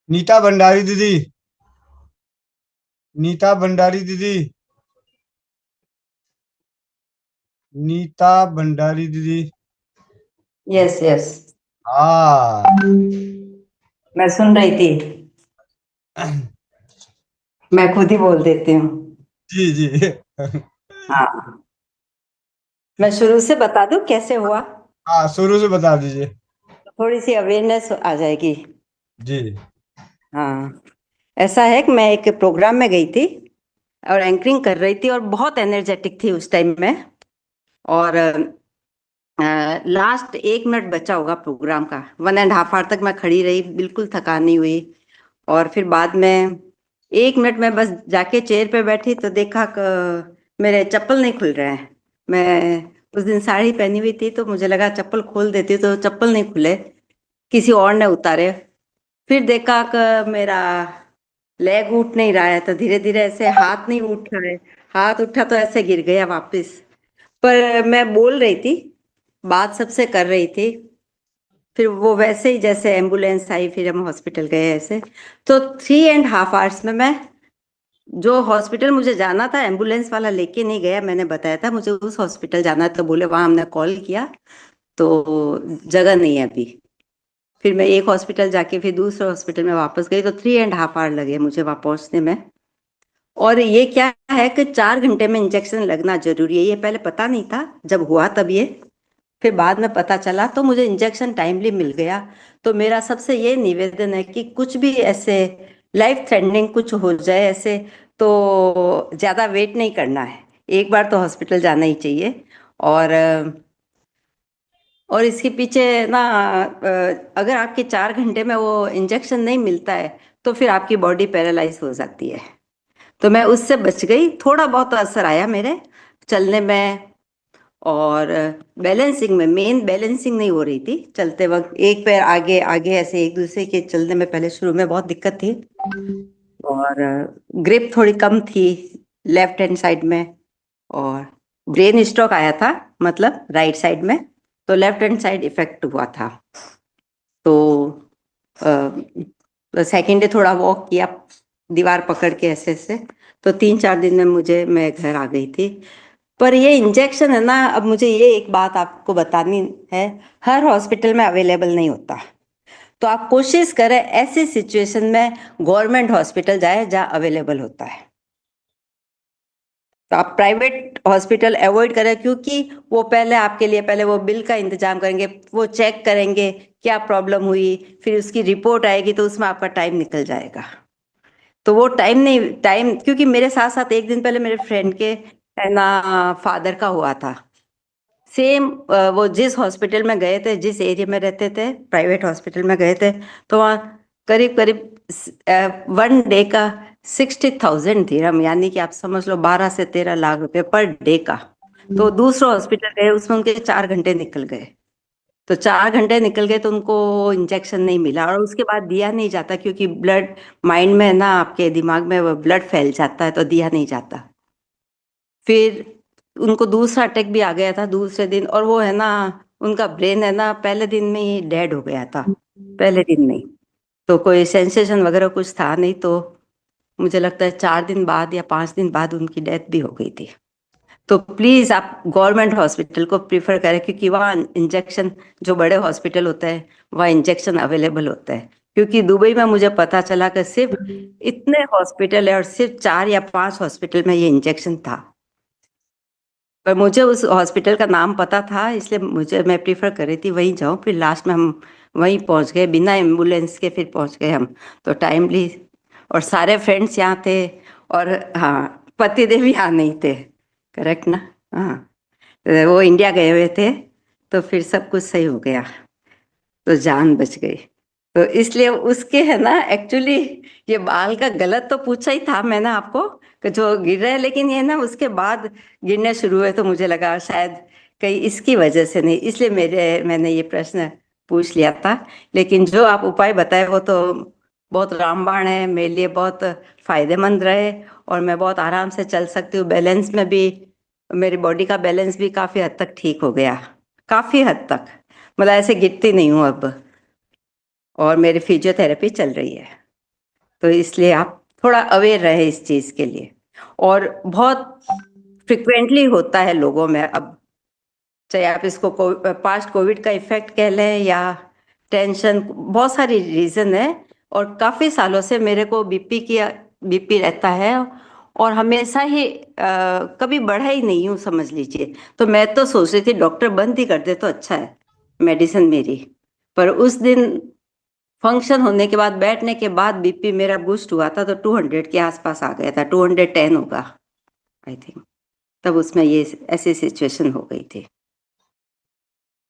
नीता भंडारी दीदी। नीता भंडारी दीदी। नीता भंडारी दीदी। Yes yes. हाँ। मैं सुन रही थी। मैं खुद ही बोल देती हूँ। जी जी। हाँ, मैं शुरू से बता दूं कैसे हुआ। हाँ, शुरू से बता दीजिए। थोड़ी सी अवेयरनेस आ जाएगी। जी। हाँ, ऐसा है कि मैं एक प्रोग्राम में गई थी और एंकरिंग कर रही थी और बहुत एनर्जेटिक थी उस टाइम में। और लास्ट 1 मिनट बचा होगा प्रोग्राम का, 1.5 आवर तक मैं खड़ी रही, बिल्कुल थकान नहीं हुई। और फिर बाद में 1 मिनट में बस जाके चेयर पे बैठी तो देखा मेरे चप्पल नहीं खुल रहे हैं। मैं उस दिन साड़ी पहनी हुई थी तो मुझे लगा चप्पल खोल देती तो चप्पल नहीं खुले, किसी और ने उतारे। फिर देखा कि मेरा लेग उठ नहीं रहा है तो धीरे धीरे ऐसे हाथ नहीं उठ रहा है। हाथ उठा तो ऐसे गिर गया वापस। पर मैं बोल रही थी, बात सबसे कर रही थी। फिर वो वैसे ही जैसे एम्बुलेंस आई, फिर हम हॉस्पिटल गए ऐसे। तो 3.5 आवर्स में मैं, जो हॉस्पिटल मुझे जाना था एम्बुलेंस वाला लेके नहीं गया, मैंने बताया था मुझे उस हॉस्पिटल जाना है तो बोले वहां हमने कॉल किया तो जगह नहीं है अभी। फिर मैं एक हॉस्पिटल जाके फिर दूसरे हॉस्पिटल में वापस गई तो 3.5 आवर लगे मुझे वहां पहुंचने में। और ये क्या है कि 4 घंटे में इंजेक्शन लगना जरूरी है, ये पहले पता नहीं था, जब हुआ तब ये, फिर बाद में पता चला तो मुझे इंजेक्शन टाइमली मिल गया। तो मेरा सबसे ये निवेदन है कि कुछ भी ऐसे लाइफ थ्रेटनिंग कुछ हो जाए ऐसे, तो ज़्यादा वेट नहीं करना है, एक बार तो हॉस्पिटल जाना ही चाहिए। और और इसके पीछे ना, अगर आपके 4 घंटे में वो इंजेक्शन नहीं मिलता है तो फिर आपकी बॉडी पैरालाइज हो जाती है। तो मैं उससे बच गई, थोड़ा बहुत असर आया मेरे चलने में। और बैलेंसिंग में, मेन बैलेंसिंग नहीं हो रही थी चलते वक्त, एक पैर आगे आगे ऐसे एक दूसरे के चलने में पहले शुरू में बहुत दिक्कत थी। और ग्रिप थोड़ी कम थी लेफ्ट हैंड साइड में। और ब्रेन स्ट्रोक आया था, मतलब राइट साइड में, तो लेफ्ट हैंड साइड इफेक्ट हुआ था। तो सेकेंड डे थोड़ा वॉक किया, दीवार पकड़ के ऐसे ऐसे, तो 3-4 दिन में मैं घर आ गई थी। पर ये इंजेक्शन है ना, अब मुझे ये एक बात आपको बतानी है, हर हॉस्पिटल में अवेलेबल नहीं होता। तो आप कोशिश करें ऐसी सिचुएशन में गवर्नमेंट हॉस्पिटल जाए जहाँ अवेलेबल होता है। तो आप प्राइवेट हॉस्पिटल अवॉइड करें, क्योंकि वो पहले आपके लिए, पहले वो बिल का इंतजाम करेंगे, वो चेक करेंगे क्या प्रॉब्लम हुई, फिर उसकी रिपोर्ट आएगी तो उसमें आपका टाइम निकल जाएगा। तो वो टाइम नहीं, टाइम, क्योंकि मेरे साथ साथ एक दिन पहले मेरे फ्रेंड के है ना फादर का हुआ था सेम। वो जिस हॉस्पिटल में गए थे, जिस एरिया में रहते थे, प्राइवेट हॉस्पिटल में गए थे, तो वहाँ करीब करीब 1 डे का 60,000 dirham, यानी कि आप समझ लो 12 से 13 लाख रुपए पर डे का। तो दूसरे हॉस्पिटल गए, उसमें उनके 4 घंटे निकल गए। तो 4 घंटे निकल गए तो उनको इंजेक्शन नहीं मिला, और उसके बाद दिया नहीं जाता, क्योंकि ब्लड माइंड में है ना, आपके दिमाग में वो ब्लड फैल जाता है तो दिया नहीं जाता। फिर उनको दूसरा अटैक भी आ गया था दूसरे दिन, और वो है ना, उनका ब्रेन है ना पहले दिन में ही डेड हो गया था, पहले दिन में ही। तो कोई सेंसेशन वगैरह कुछ था नहीं, तो मुझे लगता है 4 दिन बाद या 5 दिन बाद उनकी डेथ भी हो गई थी। तो प्लीज आप गवर्नमेंट हॉस्पिटल को प्रीफर करें, क्योंकि वहाँ इंजेक्शन, जो बड़े हॉस्पिटल होते हैं वहाँ इंजेक्शन अवेलेबल होता है। क्योंकि दुबई में मुझे पता चला कि सिर्फ इतने हॉस्पिटल है और सिर्फ 4 या 5 हॉस्पिटल में ये इंजेक्शन था। पर मुझे उस हॉस्पिटल का नाम पता था, इसलिए मैं प्रीफर कर रही थी वहीं जाऊं। फिर लास्ट में हम वहीं पहुंच गए बिना एम्बुलेंस के, फिर पहुंच गए हम तो टाइमली। और सारे फ्रेंड्स यहाँ थे। और हाँ, पतिदेव यहाँ नहीं थे, करेक्ट ना। हाँ, वो इंडिया गए हुए थे, तो फिर सब कुछ सही हो गया, तो जान बच गई। तो इसलिए उसके है ना, एक्चुअली ये बाल का गलत तो पूछा ही था मैंने आपको कि जो गिर रहे हैं, लेकिन ये ना उसके बाद गिरने शुरू हुए तो मुझे लगा शायद कहीं इसकी वजह से नहीं, इसलिए मैंने ये प्रश्न पूछ लिया था। लेकिन जो आप उपाय बताए वो तो बहुत रामबाण है, मेरे लिए बहुत फायदेमंद रहे। और मैं बहुत आराम से चल सकती हूँ, बैलेंस में भी मेरी बॉडी का बैलेंस भी काफी हद तक ठीक हो गया, काफी हद तक, मतलब ऐसे गिरती नहीं हूँ अब। और मेरी फिजियोथेरेपी चल रही है। तो इसलिए आप थोड़ा अवेयर रहे इस चीज के लिए। और बहुत फ्रिक्वेंटली होता है लोगों में अब, चाहे आप इसको पास्ट कोविड का इफेक्ट कह लें या टेंशन, बहुत सारी रीजन है। और काफी सालों से मेरे को बीपी रहता है, और हमेशा ही कभी बढ़ा ही नहीं हूँ समझ लीजिए। तो मैं तो सोच रही थी डॉक्टर बंद ही कर दे तो अच्छा है मेडिसिन मेरी। पर उस दिन फंक्शन होने के बाद, बैठने के बाद बीपी मेरा बूस्ट हुआ था, तो 200 के आसपास आ गया था, 210 होगा आई थिंक। तब उसमें ये ऐसी सिचुएशन हो गई थी।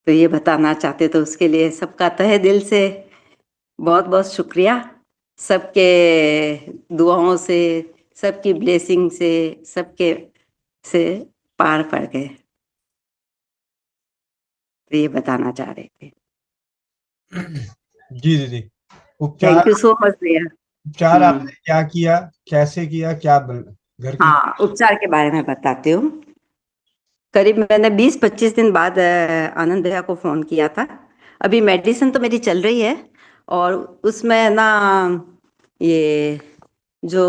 तो ये बताना चाहते, तो उसके लिए सबका तहे दिल से बहुत बहुत शुक्रिया। सबके दुआओं से, सबकी ब्लेसिंग से, सबके से पार पड़ गए। तो ये बताना चाह रहे थे। जी दीदी। उपचार थैंक यू सो मच भैया। उपचार आपने क्या किया, कैसे किया, घर की? हाँ, उपचार के बारे में बताती हूँ। करीब मैंने 20-25 दिन बाद आनंद भैया को फोन किया था। अभी मेडिसिन तो मेरी चल रही है, और उसमें ना ये जो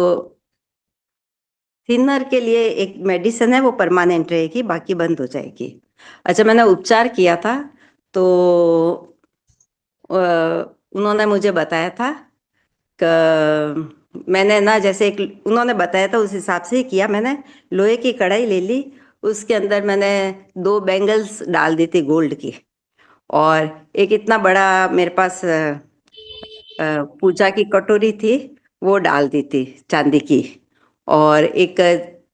थिनर के लिए एक मेडिसिन है वो परमानेंट रहेगी, बाकी बंद हो जाएगी। अच्छा, मैंने उपचार किया था, तो उन्होंने मुझे बताया था कि मैंने ना, जैसे एक उन्होंने बताया था उस हिसाब से ही किया मैंने। लोहे की कढ़ाई ले ली, उसके अंदर मैंने 2 बैंगल्स डाल दी थी गोल्ड की, और एक इतना बड़ा मेरे पास पूजा की कटोरी थी, वो डाल दी थी चांदी की। और एक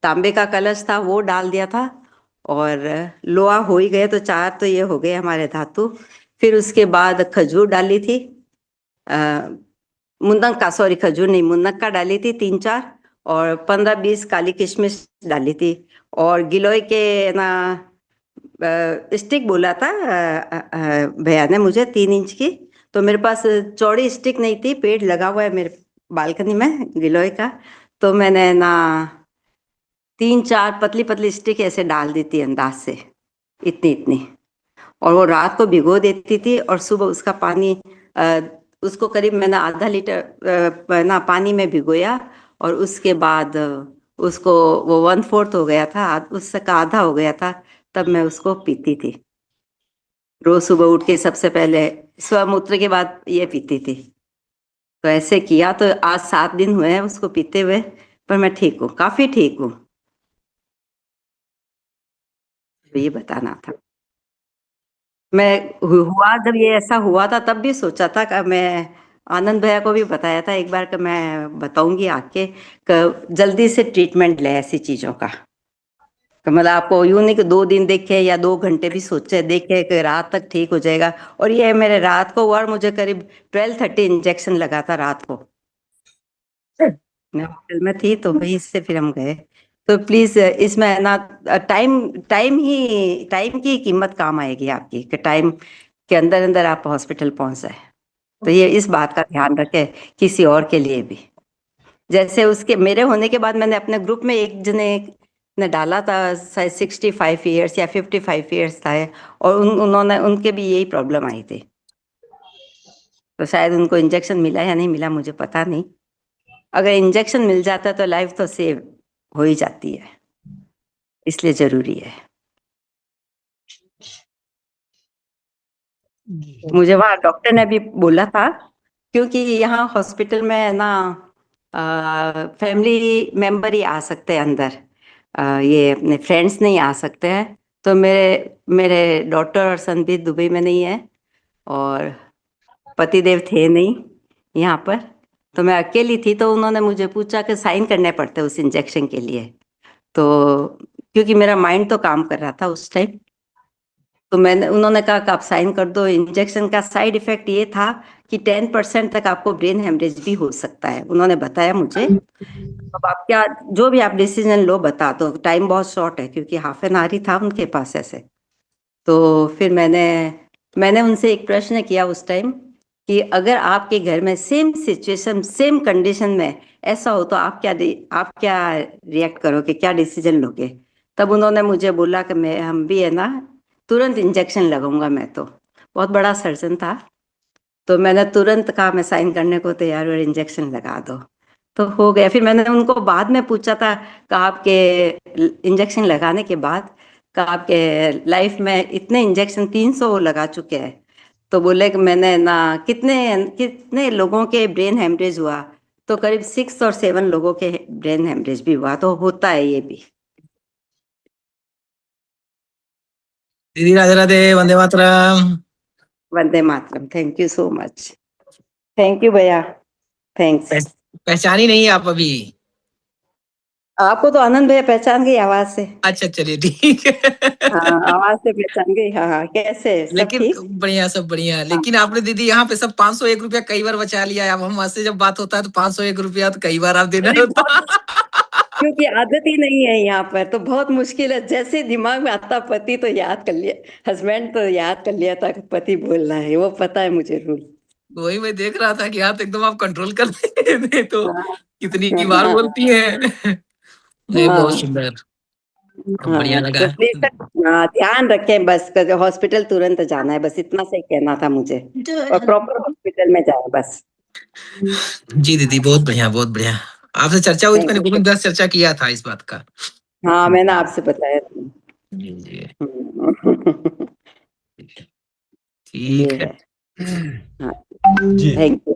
तांबे का कलश था, वो डाल दिया था। और लोहा हो ही गए तो 4 तो ये हो गए हमारे धातु। फिर उसके बाद खजूर डाली थी, अ, मुनक का, सॉरी खजूर नहीं, मुनक का डाली थी 3-4। और 15-20 काली किशमिश डाली थी। और गिलोय के ना स्टिक बोला था भैया ने मुझे, 3 इंच की। तो मेरे पास चौड़ी स्टिक नहीं थी, पेड़ लगा हुआ है मेरे बालकनी में गिलोय का। तो मैंने ना 3-4 पतली पतली स्टिक ऐसे डाल दी थी अंदाज से, इतनी इतनी। और वो रात को भिगो देती थी, और सुबह उसका पानी, अ, उसको करीब मैंने आधा लीटर ना पानी में भिगोया। और उसके बाद उसको, वो 1/4 हो गया था, उससे का आधा हो गया था, तब मैं उसको पीती थी। रोज सुबह उठ के सबसे पहले स्वमूत्र के बाद ये पीती थी। तो ऐसे किया, तो आज 7 दिन हुए हैं उसको पीते हुए। पर मैं ठीक हूँ, काफी ठीक हूँ। तो ये बताना था। मैं हुआ जब ये ऐसा हुआ था, तब भी सोचा था कि मैं आनंद भैया को भी बताया था एक बार कि मैं बताऊंगी आके कि जल्दी से ट्रीटमेंट ले ऐसी चीजों का। कि मतलब आपको यूं नहीं कि 2 दिन देखे या 2 घंटे भी सोचे देखे कि रात तक ठीक हो जाएगा। और ये मेरे रात को हुआ, और मुझे करीब 12:30 इंजेक्शन लगा था रात को। मैं होटल में थी, तो वहीं से फिर हम गए। तो प्लीज इसमें है ना, टाइम टाइम की कीमत काम आएगी आपकी, कि टाइम के अंदर अंदर आप हॉस्पिटल पहुंच जाए। तो ये इस बात का ध्यान रखे किसी और के लिए भी। जैसे उसके मेरे होने के बाद मैंने अपने ग्रुप में एक जने ने डाला था, शायद 65 ईयर्स या 55 ईयर्स था। और उन्होंने, उनके भी यही प्रॉब्लम आई थी। तो शायद उनको इंजेक्शन मिला या नहीं मिला मुझे पता नहीं। अगर इंजेक्शन मिल जाता तो लाइफ तो सेव हो ही जाती है, इसलिए जरूरी है। मुझे वहाँ डॉक्टर ने भी बोला था, क्योंकि यहाँ हॉस्पिटल में ना फैमिली मेंबर ही आ सकते हैं अंदर, ये अपने फ्रेंड्स नहीं आ सकते हैं। तो मेरे मेरे डॉटर और सन भी दुबई में नहीं है, और पतिदेव थे नहीं यहाँ पर। तो मैं अकेली थी, तो उन्होंने मुझे पूछा कि साइन करने पड़ते उस इंजेक्शन के लिए। तो क्योंकि मेरा माइंड तो काम कर रहा था उस टाइम, तो मैंने उन्होंने कहा कि आप साइन कर दो। इंजेक्शन का साइड इफेक्ट ये था कि 10% तक आपको ब्रेन हेमरेज भी हो सकता है, उन्होंने बताया मुझे। अब आप क्या, जो भी आप डिसीजन लो बता दो, टाइम बहुत शॉर्ट है, क्योंकि ½ ही था उनके पास ऐसे। तो फिर मैंने उनसे एक प्रश्न किया उस टाइम, कि अगर आपके घर में सेम सिचुएशन, सेम कंडीशन में ऐसा हो, तो आप क्या रिएक्ट करोगे, क्या डिसीजन लोगे? तब उन्होंने मुझे बोला कि मैं हम भी है ना, तुरंत इंजेक्शन लगाऊंगा मैं तो। बहुत बड़ा सर्जन था। तो मैंने तुरंत कहा मैं साइन करने को तैयार हूँ, और इंजेक्शन लगा दो। तो हो गया। फिर मैंने उनको बाद में पूछा था, कहा आपके इंजेक्शन लगाने के बाद, कहा आपके लाइफ में इतने इंजेक्शन 300 लगा चुके हैं। तो बोले कि मैंने ना कितने कितने लोगों के ब्रेन हेमरेज हुआ, तो करीब 6 और 7 लोगों के ब्रेन हेमरेज भी हुआ। तो होता है ये भी। दीदी Radhe Radhe, Vande Mataram. Vande Mataram. Thank you so much. Thank you भैया। थैंक्स। पहचानी नहीं आप अभी? आपको तो आनंद भैया पहचान गई आवाज से। अच्छा चलिए ठीक है। हाँ, आवाज से पहचान गई। हाँ हाँ, कैसे सब लेकिन ठीक? बढ़िया, सब बढ़िया। हाँ। लेकिन आपने दीदी यहाँ पे सब 501 रुपया कई बार बचा लिया है। अब हम से जब बात होता है तो 501 रुपया तो कई बार आप देना अरे होता। बहुत, क्योंकि आदत ही नहीं है यहाँ पर, तो बहुत मुश्किल है। जैसे दिमाग में आता पति तो याद कर लिया, हस्बैंड तो याद कर लिया था कि पति बोलना है, वो पता है मुझे रूल। वही मैं देख रहा था कि हाँ, तो एकदम आप कंट्रोल कर लेते तो हाँ कितनी बार हाँ बोलती है। नहीं, बहुत हाँ सुंदर। बढ़िया हाँ, लगा। तो प्लीज हाँ, ध्यान रखें बस। हॉस्पिटल तुरंत जाना है, बस इतना सही कहना था मुझे। और प्रॉपर हॉस्पिटल में जाए बस। जी दीदी, बहुत बढ़िया, बहुत बढ़िया। आपसे चर्चा हुई तो थैंक मैंने यू। ग्रुप में 10 चर्चा किया था इस बात का। हाँ, मैंने आपसे बताया था। जी जी, ये ठीक है। है। हाँ, जी थैंक यू।